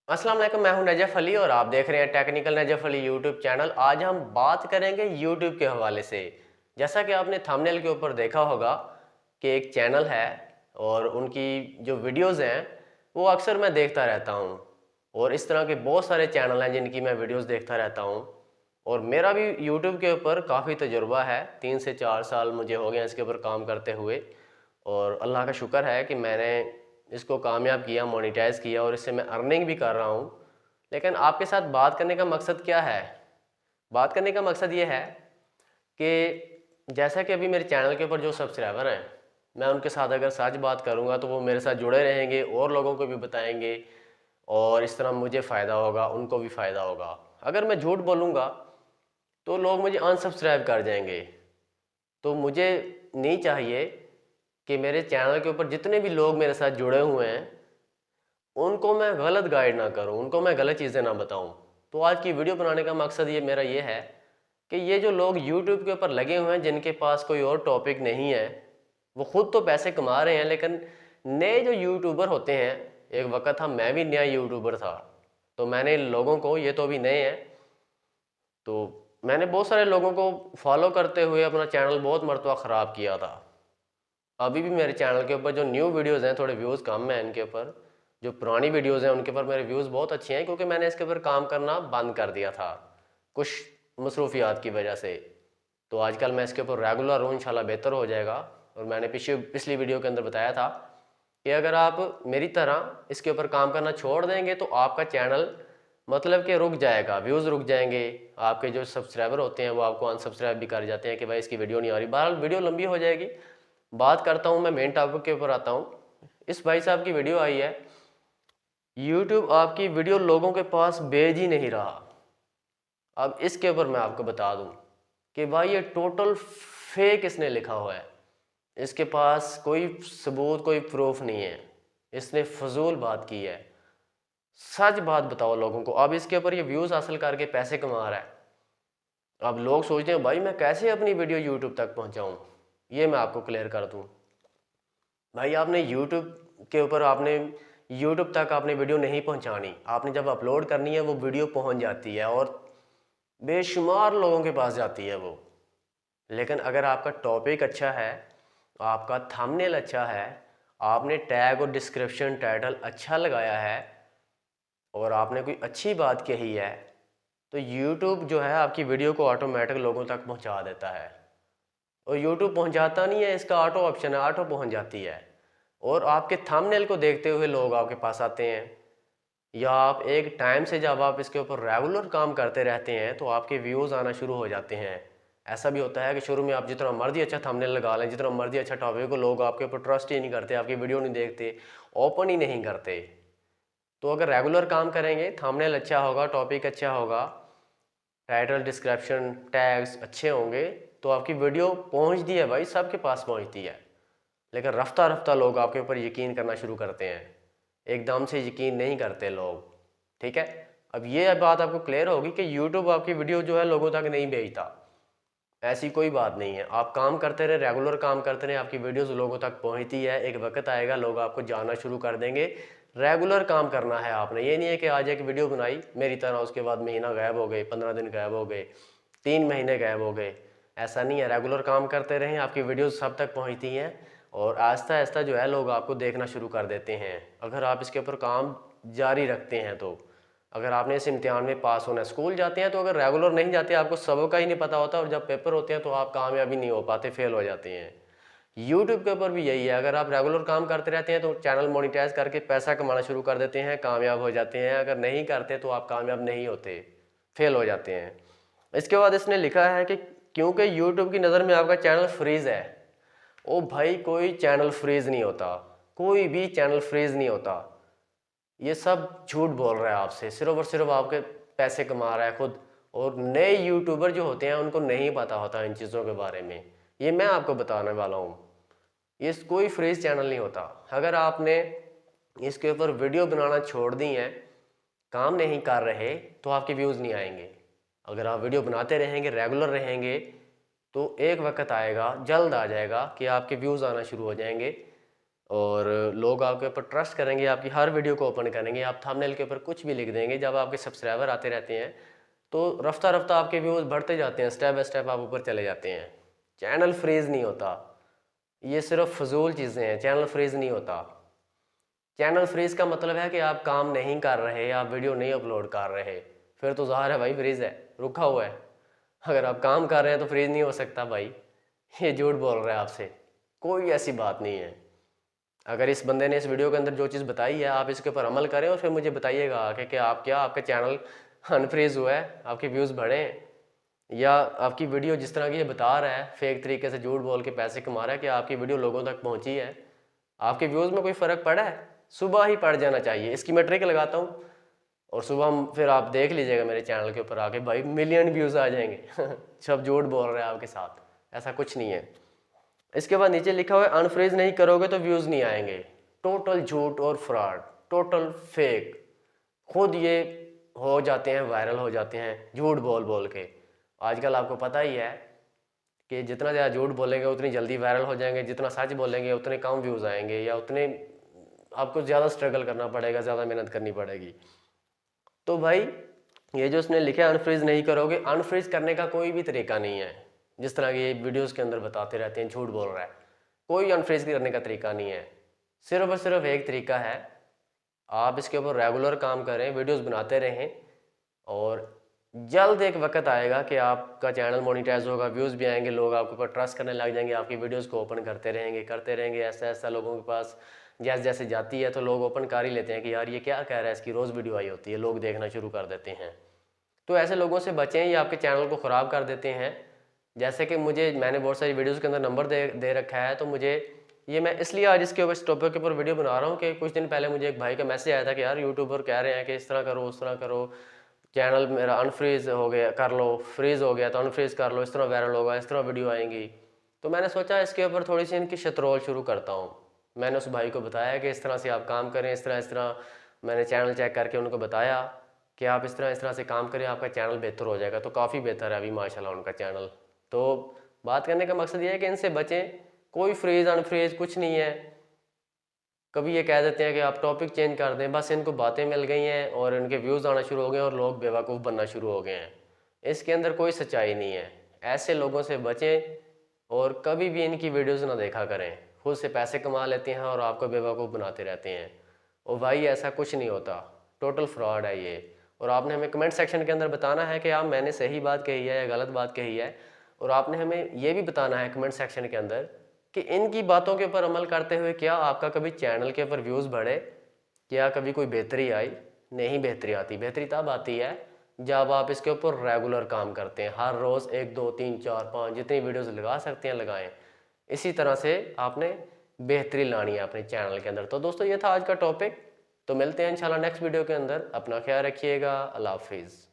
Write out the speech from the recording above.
अस्सलाम वालेकुम, मैं हूं नजफ़ अली और आप देख रहे हैं technical Najaf Ali YouTube channel. आज हम बात करेंगे यूट्यूब के हवाले से। जैसा कि आपने थंबनेल के ऊपर देखा होगा कि एक चैनल है और उनकी जो वीडियोस हैं वो अक्सर मैं देखता रहता हूं। और इस तरह के बहुत सारे चैनल हैं जिनकी मैं वीडियोस देखता रहता हूं। और मेरा भी यूट्यूब के ऊपर काफ़ी तजुर्बा है, 3 से 4 साल मुझे हो गए इसके ऊपर काम करते हुए। और अल्लाह का शुक्र है कि मैंने इसको कामयाब किया, मोनेटाइज़ किया और इससे मैं अर्निंग भी कर रहा हूँ। लेकिन आपके साथ बात करने का मकसद क्या है? बात करने का मकसद ये है कि जैसा कि अभी मेरे चैनल के ऊपर जो सब्सक्राइबर हैं, मैं उनके साथ अगर सच बात करूँगा तो वो मेरे साथ जुड़े रहेंगे और लोगों को भी बताएंगे और इस तरह मुझे फ़ायदा होगा, उनको भी फ़ायदा होगा। अगर मैं झूठ बोलूँगा तो लोग मुझे अनसब्सक्राइब कर जाएंगे। तो मुझे नहीं चाहिए कि मेरे चैनल के ऊपर जितने भी लोग मेरे साथ जुड़े हुए हैं उनको मैं गलत गाइड ना करूं, उनको मैं गलत चीज़ें ना बताऊं। तो आज की वीडियो बनाने का मकसद ये मेरा ये है कि ये जो लोग यूट्यूब के ऊपर लगे हुए हैं जिनके पास कोई और टॉपिक नहीं है, वो खुद तो पैसे कमा रहे हैं, लेकिन नए जो यूट्यूबर होते हैं, एक वक्त था मैं भी नया यूट्यूबर था, तो मैंने लोगों को, ये तो अभी नए हैं, तो मैंने बहुत सारे लोगों को फॉलो करते हुए अपना चैनल बहुत मरतबा ख़राब किया था। अभी भी मेरे चैनल के ऊपर जो न्यू वीडियोज़ हैं थोड़े व्यूज़ कम हैं इनके ऊपर। जो पुरानी वीडियोज़ हैं उनके ऊपर मेरे व्यूज़ बहुत अच्छे हैं, क्योंकि मैंने इसके ऊपर काम करना बंद कर दिया था कुछ मसरूफियात की वजह से। तो आजकल मैं इसके ऊपर रेगुलर हूँ, इंशाल्लाह बेहतर हो जाएगा। और मैंने पिछली वीडियो के अंदर बताया था कि अगर आप मेरी तरह इसके ऊपर काम करना छोड़ देंगे तो आपका चैनल मतलब कि रुक जाएगा, व्यूज़ रुक जाएंगे। आपके जो सब्सक्राइबर होते हैं वो आपको अनसब्सक्राइब भी कर जाते हैं कि भाई इसकी वीडियो नहीं आ रही। बहरहाल वीडियो लंबी हो जाएगी, बात करता हूँ मैं मेन टॉपिक के ऊपर आता हूँ। इस भाई साहब की वीडियो आई है, यूट्यूब आपकी वीडियो लोगों के पास भेज ही नहीं रहा। अब इसके ऊपर मैं आपको बता दूं कि भाई ये टोटल फेक इसने लिखा हुआ है, इसके पास कोई सबूत, कोई प्रूफ नहीं है, इसने फजूल बात की है। सच बात बताओ लोगों को। अब इसके ऊपर ये व्यूज़ हासिल करके पैसे कमा रहा है। अब लोग सोचते हैं भाई मैं कैसे अपनी वीडियो यूट्यूब तक पहुंचाऊं, ये मैं आपको क्लियर कर दूं। भाई आपने यूट्यूब के ऊपर, आपने यूट्यूब तक आपने वीडियो नहीं पहुंचानी, आपने जब अपलोड करनी है वो वीडियो पहुंच जाती है और बेशुमार लोगों के पास जाती है वो। लेकिन अगर आपका टॉपिक अच्छा है, आपका थंबनेल अच्छा है, आपने टैग और डिस्क्रिप्शन टाइटल अच्छा लगाया है और आपने कोई अच्छी बात कही है, तो यूट्यूब जो है आपकी वीडियो को ऑटोमेटिक लोगों तक पहुंचा देता है। और यूट्यूब पहुंचाता नहीं है, इसका ऑटो ऑप्शन है, ऑटो पहुंच जाती है। और आपके थंबनेल को देखते हुए लोग आपके पास आते हैं, या आप एक टाइम से जब आप इसके ऊपर रेगुलर काम करते रहते हैं तो आपके व्यूज़ आना शुरू हो जाते हैं। ऐसा भी होता है कि शुरू में आप जितना मर्जी अच्छा थंबनेल लगा लें, जितना मर्जी अच्छा टॉपिक को, लोग आपके ऊपर ट्रस्ट ही नहीं करते, आपकी वीडियो नहीं देखते, ओपन ही नहीं करते। तो अगर रेगुलर काम करेंगे, थंबनेल अच्छा होगा, टॉपिक अच्छा होगा, टाइटल डिस्क्रिप्शन टैग्स अच्छे होंगे, तो आपकी वीडियो पहुंचती है भाई, सबके पास पहुंचती है। लेकिन रफ्ता रफ्ता लोग आपके ऊपर यकीन करना शुरू करते हैं, एकदम से यकीन नहीं करते लोग। ठीक है, अब ये बात आपको क्लियर होगी कि यूट्यूब आपकी वीडियो जो है लोगों तक नहीं भेजता। ऐसी कोई बात नहीं है, आप काम करते रहे, रेगुलर काम करते रहे, आपकी वीडियोस लोगों तक पहुंचती है। एक वक्त आएगा लोग आपको जानना शुरू कर देंगे। रेगुलर काम करना है आपने, ये नहीं है कि आज एक वीडियो बनाई मेरी तरह, उसके बाद महीना गायब हो गए, 15 दिन गायब हो गए, 3 महीने गायब हो गए। ऐसा नहीं है, रेगुलर काम करते रहें, आपकी वीडियोस सब तक पहुंचती हैं और आहिस्ता आहिस्ता जो है लोग आपको देखना शुरू कर देते हैं, अगर आप इसके ऊपर काम जारी रखते हैं तो। अगर आपने इस इम्तिहान में पास होना है, स्कूल जाते हैं तो अगर रेगुलर नहीं जाते, आपको सबक का ही नहीं पता होता, और जब पेपर होते हैं तो आप कामयाबी नहीं हो पाते, फेल हो जाते हैं। यूट्यूब के ऊपर भी यही है, अगर आप रेगुलर काम करते रहते हैं तो चैनल मोनिटाइज करके पैसा कमाना शुरू कर देते हैं, कामयाब हो जाते हैं। अगर नहीं करते तो आप कामयाब नहीं होते, फेल हो जाते हैं। इसके बाद इसने लिखा है कि क्योंकि यूट्यूब की नज़र में आपका चैनल फ्रीज है। ओ भाई, कोई चैनल फ्रीज नहीं होता, कोई भी चैनल फ्रीज नहीं होता। ये सब झूठ बोल रहा है आपसे, सिर्फ और सिर्फ आपके पैसे कमा रहा है खुद। और नए यूट्यूबर जो होते हैं उनको नहीं पता होता इन चीज़ों के बारे में, ये मैं आपको बताने वाला हूँ। ये कोई फ्रीज चैनल नहीं होता। अगर आपने इसके ऊपर वीडियो बनाना छोड़ दी है, काम नहीं कर रहे, तो आपके व्यूज़ नहीं आएंगे। अगर आप वीडियो बनाते रहेंगे, रेगुलर रहेंगे, तो एक वक्त आएगा, जल्द आ जाएगा कि आपके व्यूज़ आना शुरू हो जाएंगे। और लोग आपके ऊपर ट्रस्ट करेंगे, आपकी हर वीडियो को ओपन करेंगे, आप थंबनेल के ऊपर कुछ भी लिख देंगे। जब आपके सब्सक्राइबर आते रहते हैं तो रफ्ता रफ्ता आपके व्यूज़ बढ़ते जाते हैं, स्टेप बाय स्टेप आप ऊपर चले जाते हैं। चैनल फ्रीज नहीं होता, ये सिर्फ फजूल चीज़ें हैं। चैनल फ्रीज नहीं होता। चैनल फ्रीज का मतलब है कि आप काम नहीं कर रहे, आप वीडियो नहीं अपलोड कर रहे, फिर तो ज़ाहिर है भाई फ्रीज है, रुका हुआ है। अगर आप काम कर रहे हैं तो फ्रीज नहीं हो सकता भाई, ये झूठ बोल रहा है आपसे, कोई ऐसी बात नहीं है। अगर इस बंदे ने इस वीडियो के अंदर जो चीज़ बताई है आप इसके ऊपर अमल करें और फिर मुझे बताइएगा आके कि आप क्या आपका चैनल अनफ्रीज हुआ है, आपके व्यूज़ बढ़े, या आपकी वीडियो जिस तरह की ये बता रहा है फेक तरीके से झूठ बोल के पैसे कमा रहा है, कि आपकी वीडियो लोगों तक पहुंची है, आपके व्यूज़ में कोई फ़र्क पड़ा है? सुबह ही पड़ जाना चाहिए। इसकी मैं ट्रिक लगाता हूँ और सुबह फिर आप देख लीजिएगा मेरे चैनल के ऊपर आके, भाई मिलियन व्यूज़ आ जाएंगे। सब झूठ बोल रहे हैं आपके साथ, ऐसा कुछ नहीं है। इसके बाद नीचे लिखा हुआ है अनफ्रीज नहीं करोगे तो व्यूज़ नहीं आएंगे। टोटल झूठ और फ्रॉड, टोटल फेक। खुद ये हो जाते हैं, वायरल हो जाते हैं झूठ बोल बोल के। आजकल आपको पता ही है कि जितना ज़्यादा झूठ बोलेंगे उतनी जल्दी वायरल हो जाएंगे, जितना सच बोलेंगे उतने कम व्यूज़ आएंगे, या उतने आपको ज़्यादा स्ट्रगल करना पड़ेगा, ज़्यादा मेहनत करनी पड़ेगी। तो भाई ये जो उसने लिखा है अनफ्रीज नहीं करोगे, अनफ्रीज करने का कोई भी तरीका नहीं है। जिस तरह की ये वीडियोज़ के अंदर बताते रहते हैं झूठ बोल रहा है, कोई अनफ्रीज करने का तरीका नहीं है। सिर्फ और सिर्फ एक तरीका है, आप इसके ऊपर रेगुलर काम करें, वीडियोस बनाते रहें, और जल्द एक वक्त आएगा कि आपका चैनल मोनेटाइज होगा, व्यूज़ भी आएंगे, लोग आपके ऊपर ट्रस्ट करने लग जाएंगे, आपकी वीडियोस को ओपन करते रहेंगे। ऐसा ऐसा लोगों के पास जैसे जैसे जाती है तो लोग ओपन कर ही लेते हैं कि यार ये क्या कह रहा है, इसकी रोज़ वीडियो आई होती है, लोग देखना शुरू कर देते हैं। तो ऐसे लोगों से बचें, ये आपके चैनल को ख़राब कर देते हैं। जैसे कि मैंने बहुत सारी वीडियोज़ के अंदर नंबर दे रखा है, तो मुझे ये मैं इसलिए आज इसके ऊपर इस टॉपिक के ऊपर वीडियो बना रहा हूँ कि कुछ दिन पहले मुझे एक भाई का मैसेज आया था कि यार यूट्यूबर कह रहे हैं कि इस तरह करो उस तरह करो, चैनल मेरा अनफ्रीज हो गया, कर लो, फ्रीज हो गया तो अनफ्रीज कर लो, इस तरह वायरल होगा, इस तरह वीडियो आएंगी। तो मैंने सोचा इसके ऊपर थोड़ी सी इनकी शतरोल शुरू करता हूँ। मैंने उस भाई को बताया कि इस तरह से आप काम करें, इस तरह मैंने चैनल चेक करके उनको बताया कि आप इस तरह से काम करें, आपका चैनल बेहतर हो जाएगा। तो काफ़ी बेहतर है अभी माशाल्लाह उनका चैनल। तो बात करने का मकसद ये है कि इनसे बचें, कोई फ्रीज अनफ्रीज कुछ नहीं है। कभी ये कह देते हैं कि आप टॉपिक चेंज कर दें, बस इनको बातें मिल गई हैं और इनके व्यूज़ आना शुरू हो गए और लोग बेवकूफ़ बनना शुरू हो गए हैं। इसके अंदर कोई सच्चाई नहीं है। ऐसे लोगों से बचें और कभी भी इनकी वीडियोज़ ना देखा करें। खुद से पैसे कमा लेते हैं और आपको बेवकूफ़ बनाते रहते हैं। और भाई ऐसा कुछ नहीं होता, टोटल फ्रॉड है ये। और आपने हमें कमेंट सेक्शन के अंदर बताना है कि आप मैंने सही बात कही है या गलत बात कही है। और आपने हमें ये भी बताना है कमेंट सेक्शन के अंदर कि इनकी बातों के ऊपर अमल करते हुए क्या आपका कभी चैनल के ऊपर व्यूज़ बढ़े, क्या कभी कोई बेहतरी आई। नहीं बेहतरी आती, बेहतरी तब आती है जब आप इसके ऊपर रेगुलर काम करते हैं, हर रोज़ 1 2 3 4 5 जितनी वीडियोस लगा सकते हैं लगाएं। इसी तरह से आपने बेहतरी लानी है अपने चैनल के अंदर। तो दोस्तों ये था आज का टॉपिक, तो मिलते हैं इंशाल्लाह नेक्स्ट वीडियो के अंदर। अपना ख्याल रखिएगा, अल्लाह हाफिज़।